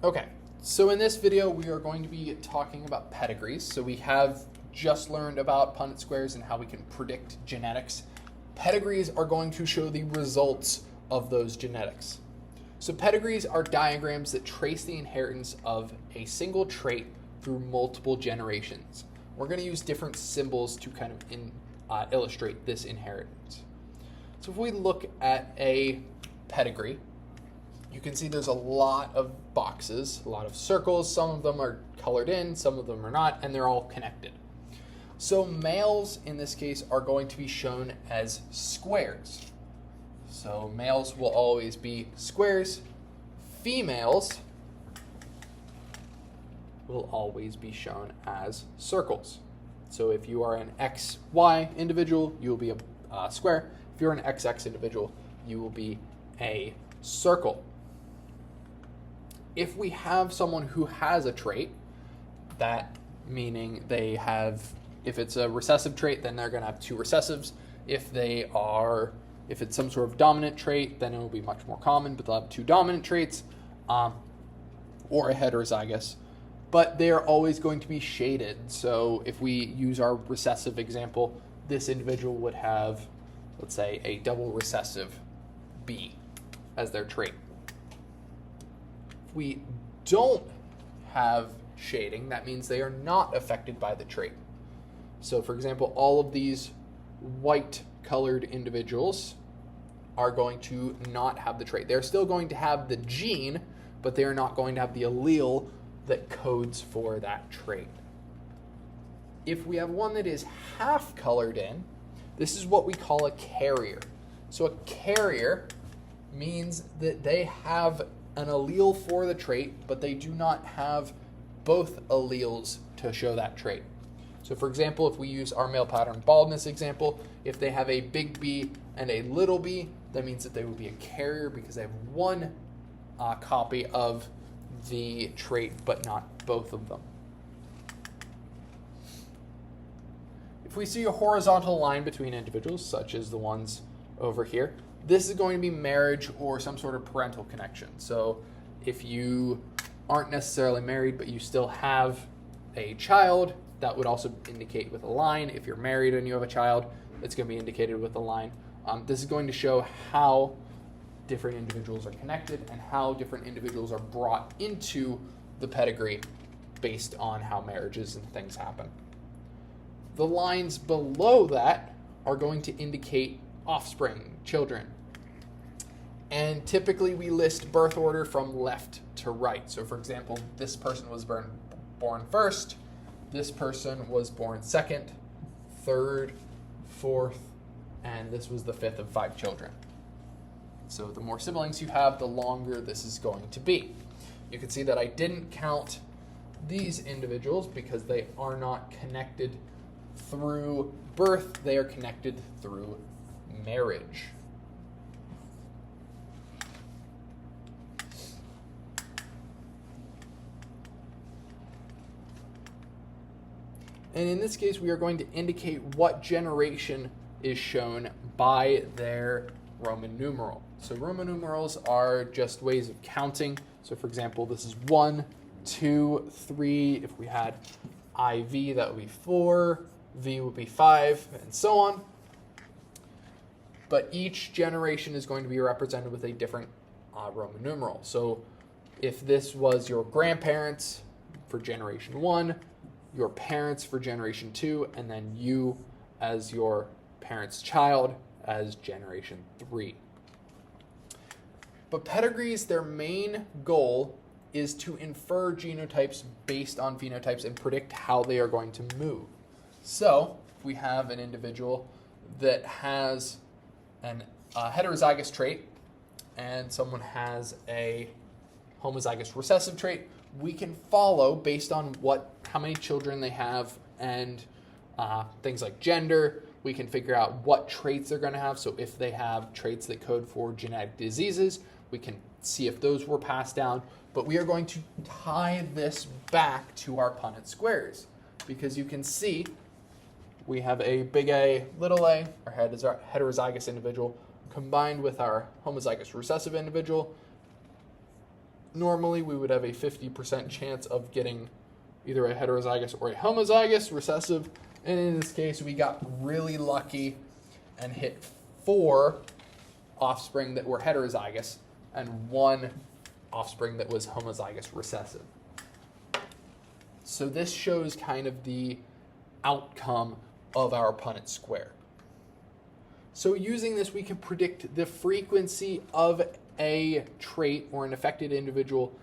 Okay, so in this video we are going to be talking about pedigrees. So we have just learned about Punnett squares and how we can predict genetics. Pedigrees are going to show the results of those genetics. So pedigrees are diagrams that trace the inheritance of a single trait through multiple generations. We're going to use different symbols to kind of illustrate this inheritance. So if we look at a pedigree, you can see there's a lot of boxes, a lot of circles. Some of them are colored in, some of them are not, and they're all connected. So males in this case are going to be shown as squares. So males will always be squares. Females will always be shown as circles. So if you are an XY individual, you will be a square. If you're an XX individual, you will be a circle. If we have someone who has a trait, that meaning they have, if it's a recessive trait, then they're going to have two recessives. If it's some sort of dominant trait, then it will be much more common, but they'll have two dominant traits, or a heterozygous. But they are always going to be shaded. So if we use our recessive example, this individual would have, let's say, a double recessive B as their trait. If we don't have shading, that means they are not affected by the trait. So for example, all of these white colored individuals are going to not have the trait. They're still going to have the gene, but they are not going to have the allele that codes for that trait. If we have one that is half colored in, this is what we call a carrier. So a carrier means that they have an allele for the trait, but they do not have both alleles to show that trait. So for example, if we use our male pattern baldness example, if they have a big B and a little b, that means that they would be a carrier because they have one copy of the trait, but not both of them. If we see a horizontal line between individuals, such as the ones over here, this is going to be marriage or some sort of parental connection. So if you aren't necessarily married, but you still have a child, that would also indicate with a line. If you're married and you have a child, it's going to be indicated with a line. This is going to show how different individuals are connected and how different individuals are brought into the pedigree based on how marriages and things happen. The lines below that are going to indicate offspring, children. And typically we list birth order from left to right. So for example, this person was born first, this person was born second, third, fourth, and this was the fifth of 5 children. So the more siblings you have, the longer this is going to be. You can see that I didn't count these individuals because they are not connected through birth, they are connected through marriage. And in this case, we are going to indicate what generation is shown by their Roman numeral. So Roman numerals are just ways of counting. So for example, this is 1, 2, 3. If we had IV, that would be 4. V would be 5, and so on. But each generation is going to be represented with a different Roman numeral. So if this was your grandparents for generation 1, your parents for generation 2, and then you as your parents' child as generation 3. But pedigrees, their main goal is to infer genotypes based on phenotypes and predict how they are going to move. So if we have an individual that has a heterozygous trait and someone has a homozygous recessive trait, we can follow based on how many children they have and things like gender. We can figure out what traits they're going to have. So if they have traits that code for genetic diseases, we can see if those were passed down. But we are going to tie this back to our Punnett squares because you can see we have a big A, little a, our heterozygous individual, combined with our homozygous recessive individual. normally we would have a 50% chance of getting either a heterozygous or a homozygous recessive. And in this case, we got really lucky and hit 4 offspring that were heterozygous and 1 offspring that was homozygous recessive. So this shows kind of the outcome of our Punnett square. So using this, we can predict the frequency of a trait or an affected individual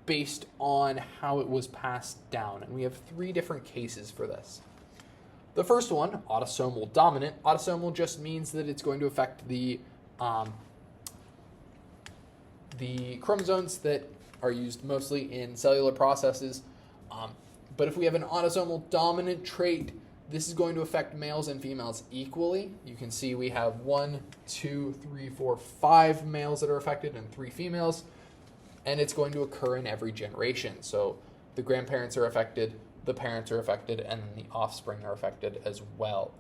based on how it was passed down. And we have 3 different cases for this. The first one, autosomal dominant. Autosomal just means that it's going to affect the chromosomes that are used mostly in cellular processes. But if we have an autosomal dominant trait, this is going to affect males and females equally. You can see we have 1, 2, 3, 4, 5 males that are affected and 3 females. And it's going to occur in every generation. So the grandparents are affected, the parents are affected, and then the offspring are affected as well.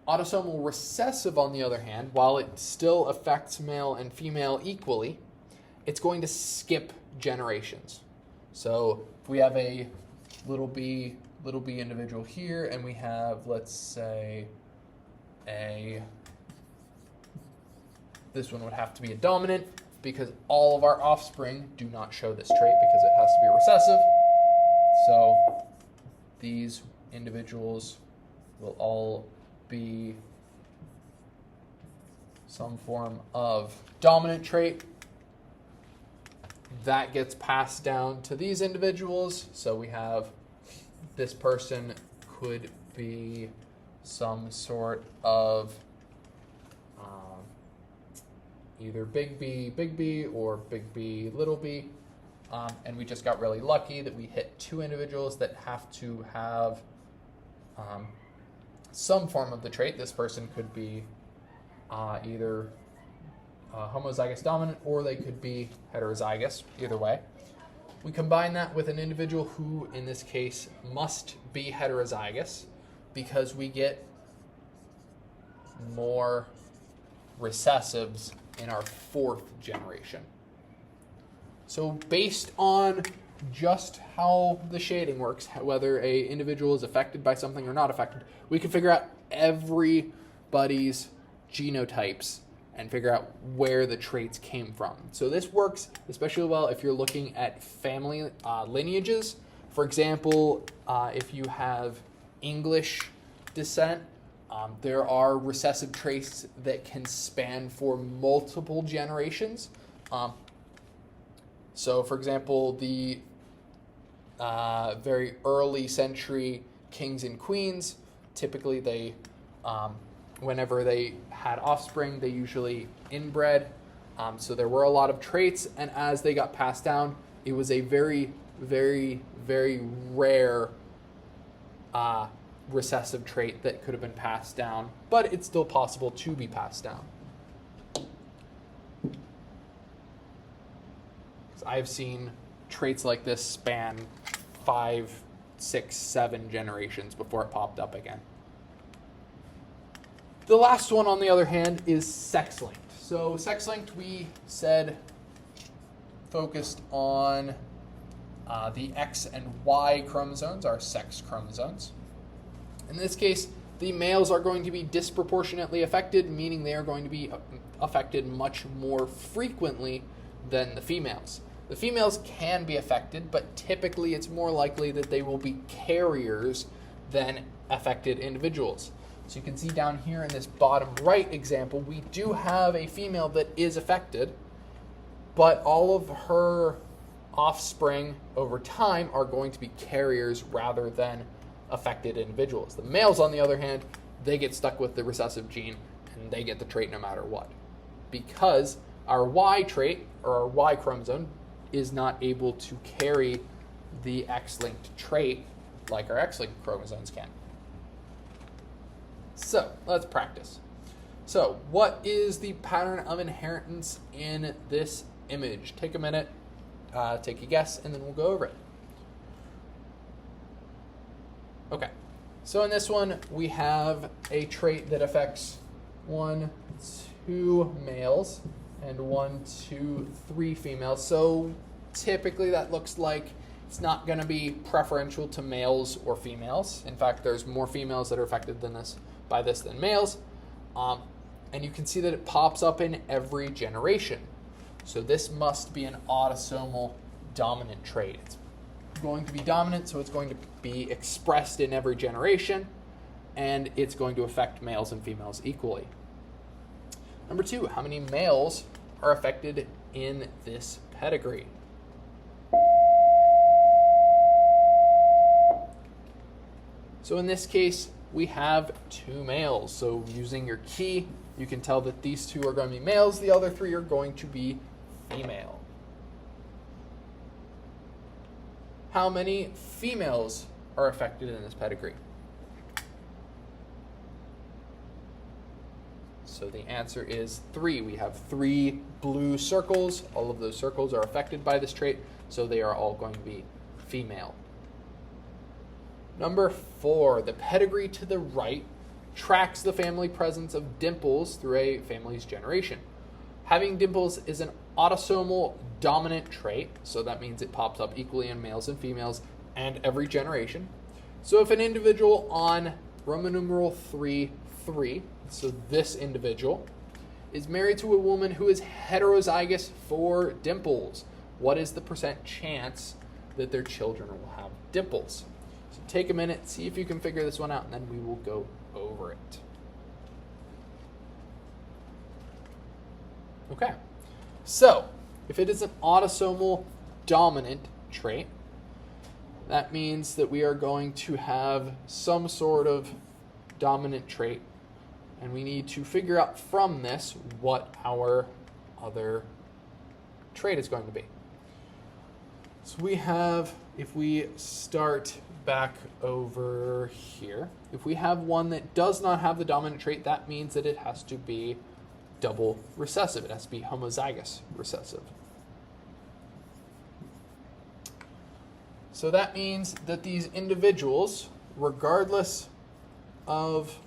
Autosomal recessive, on the other hand, while it still affects male and female equally, it's going to skip generations. So if we have a little b individual here, and we have, let's say, this one would have to be a dominant, because all of our offspring do not show this trait because it has to be recessive. So these individuals will all be some form of dominant trait. That gets passed down to these individuals. So we have this person could be some sort of either big B, or big B, little b. And we just got really lucky that we hit 2 individuals that have to have some form of the trait. This person could be either homozygous dominant, or they could be heterozygous, either way. We combine that with an individual who, in this case, must be heterozygous, because we get more recessives in our 4th generation. So based on just how the shading works, whether a individual is affected by something or not affected, we can figure out everybody's genotypes and figure out where the traits came from. So this works especially well if you're looking at family lineages. For example, if you have English descent, there are recessive traits that can span for multiple generations. So, for example, the very early century kings and queens, typically they, whenever they had offspring, they usually inbred. So there were a lot of traits, and as they got passed down, it was a very, very, very rare recessive trait that could have been passed down, but it's still possible to be passed down. I've seen traits like this span 5, 6, 7 generations before it popped up again. The last one, on the other hand, is sex-linked. So sex-linked, we said, focused on the X and Y chromosomes, our sex chromosomes. In this case, the males are going to be disproportionately affected, meaning they are going to be affected much more frequently than the females. The females can be affected, but typically it's more likely that they will be carriers than affected individuals. So you can see down here in this bottom right example, we do have a female that is affected, but all of her offspring over time are going to be carriers rather than affected individuals. The males, on the other hand, they get stuck with the recessive gene and they get the trait no matter what, because our Y trait, or our Y chromosome, is not able to carry the X-linked trait like our X-linked chromosomes can. So let's practice. So what is the pattern of inheritance in this image? Take a minute, take a guess, and then we'll go over it. Okay, so in this one, we have a trait that affects 1, 2 males and 1, 2, 3 females. So typically that looks like it's not going to be preferential to males or females. In fact, there's more females that are affected by this than males. And you can see that it pops up in every generation. So this must be an autosomal dominant trait. It's going to be dominant, so it's going to be expressed in every generation, and it's going to affect males and females equally. Number 2, how many males are affected in this pedigree? So in this case, we have 2 males. So using your key, you can tell that these 2 are going to be males. The other 3 are going to be female. How many females are affected in this pedigree? So the answer is 3. We have 3 blue circles. All of those circles are affected by this trait, so they are all going to be female. Number 4, the pedigree to the right tracks the family presence of dimples through a family's generation. Having dimples is an autosomal dominant trait, so that means it pops up equally in males and females and every generation. So if an individual on Roman numeral 3, 3, so this individual, is married to a woman who is heterozygous for dimples, what is the percent chance that their children will have dimples? So take a minute, see if you can figure this one out, and then we will go over it. Okay, so if it is an autosomal dominant trait, that means that we are going to have some sort of dominant trait, and we need to figure out from this what our other trait is going to be. So we have, if we start back over here, if we have one that does not have the dominant trait, that means that it has to be double recessive. It has to be homozygous recessive. So that means that these individuals, regardless of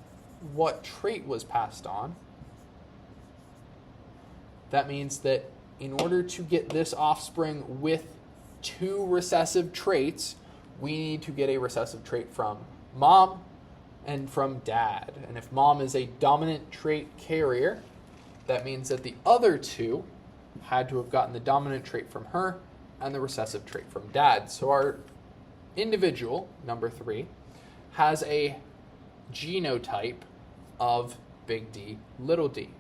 what trait was passed on, that means that in order to get this offspring with 2 recessive traits, we need to get a recessive trait from mom and from dad. And if mom is a dominant trait carrier, that means that the other 2 had to have gotten the dominant trait from her and the recessive trait from dad. So our individual, number 3, has a genotype of big D, little d.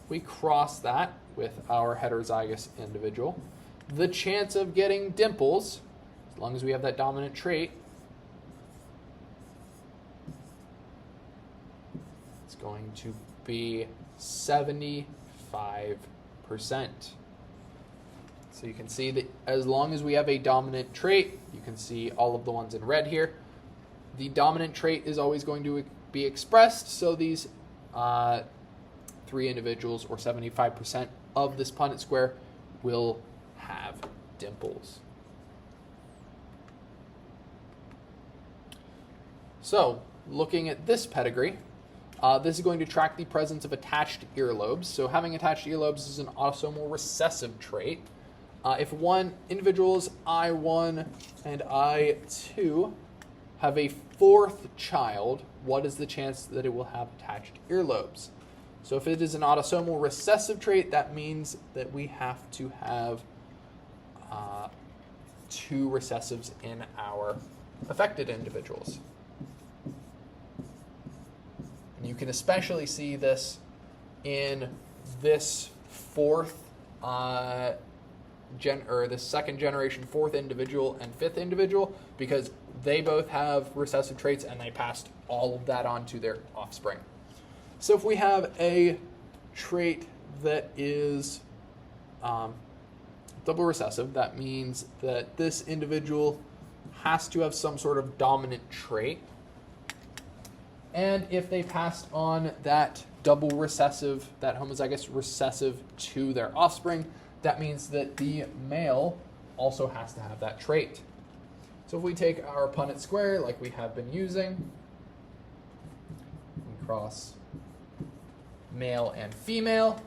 We cross that with our heterozygous individual. The chance of getting dimples, as long as we have that dominant trait, it's going to be 75%. So you can see that as long as we have a dominant trait, you can see all of the ones in red here, the dominant trait is always going to be expressed, so these 3 individuals, or 75% of this Punnett square, will have dimples. So, looking at this pedigree, this is going to track the presence of attached earlobes. So having attached earlobes is an autosomal recessive trait. If one individual's I1 and I2 have a 4th child, what is the chance that it will have attached earlobes? So if it is an autosomal recessive trait, that means that we have to have 2 recessives in our affected individuals. And you can especially see this in this 4th this second generation 4th individual and 5th individual, because they both have recessive traits and they passed all of that on to their offspring. So if we have a trait that is double recessive, that means that this individual has to have some sort of dominant trait. And if they passed on that double recessive, that homozygous recessive to their offspring, that means that the male also has to have that trait. So if we take our Punnett square like we have been using, we cross male and female,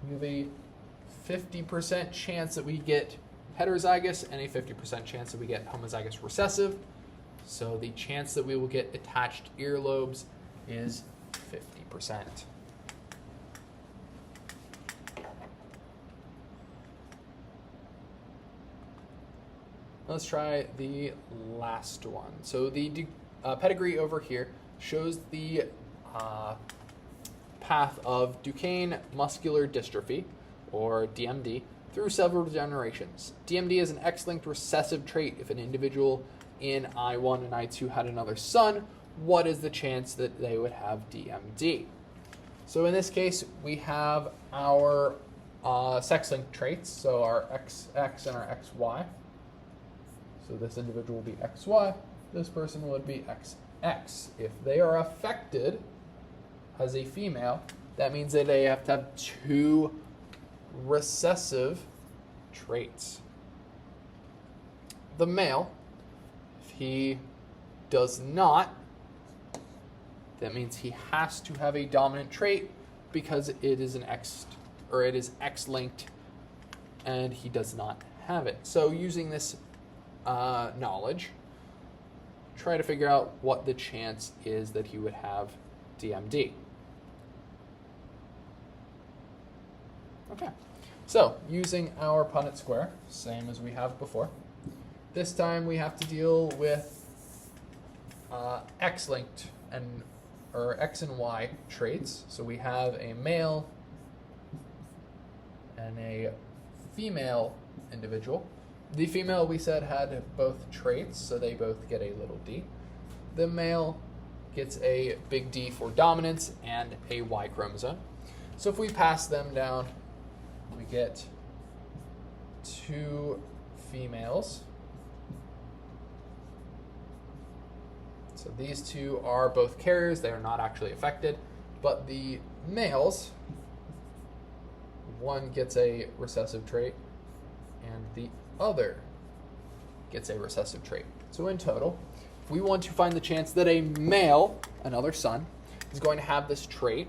we have a 50% chance that we get heterozygous and a 50% chance that we get homozygous recessive. So the chance that we will get attached earlobes is 50%. Let's try the last one. So the pedigree over here shows the path of Duchenne muscular dystrophy, or DMD, through several generations. DMD is an X-linked recessive trait. If an individual in I1 and I2 had another son, what is the chance that they would have DMD? So in this case, we have our sex-linked traits, so our XX and our XY. So this individual will be XY, this person would be XX. If they are affected as a female, that means that they have to have two recessive traits. The male, if he does not, that means he has to have a dominant trait because it is an X, or it is X-linked, and he does not have it. So using this knowledge, try to figure out what the chance is that he would have DMD. Okay, so using our Punnett square, same as we have before. This time we have to deal with X-linked or X and Y traits. So we have a male and a female individual. The female, we said, had both traits, so they both get a little d. The male gets a big D for dominance and a Y chromosome. So if we pass them down, we get two females. So these two are both carriers. They are not actually affected. But the males, one gets a recessive trait, and the other gets a recessive trait. So in total, if we want to find the chance that a male, another son, is going to have this trait,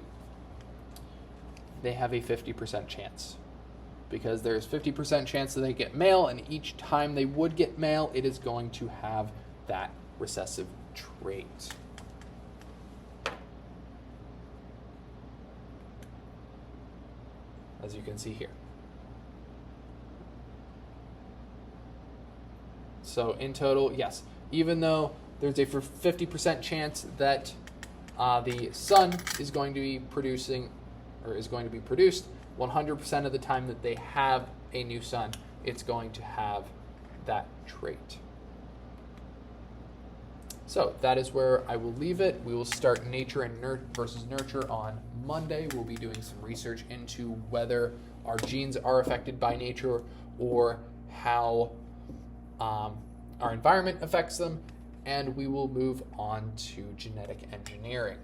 they have a 50% chance. Because there's 50% chance that they get male, and each time they would get male, it is going to have that recessive trait. As you can see here. So in total, yes, even though there's a 50% chance that the son is going to be producing, or is going to be produced, 100% of the time that they have a new son, it's going to have that trait. So that is where I will leave it. We will start nature and versus nurture on Monday. We'll be doing some research into whether our genes are affected by nature or how our environment affects them, and we will move on to genetic engineering.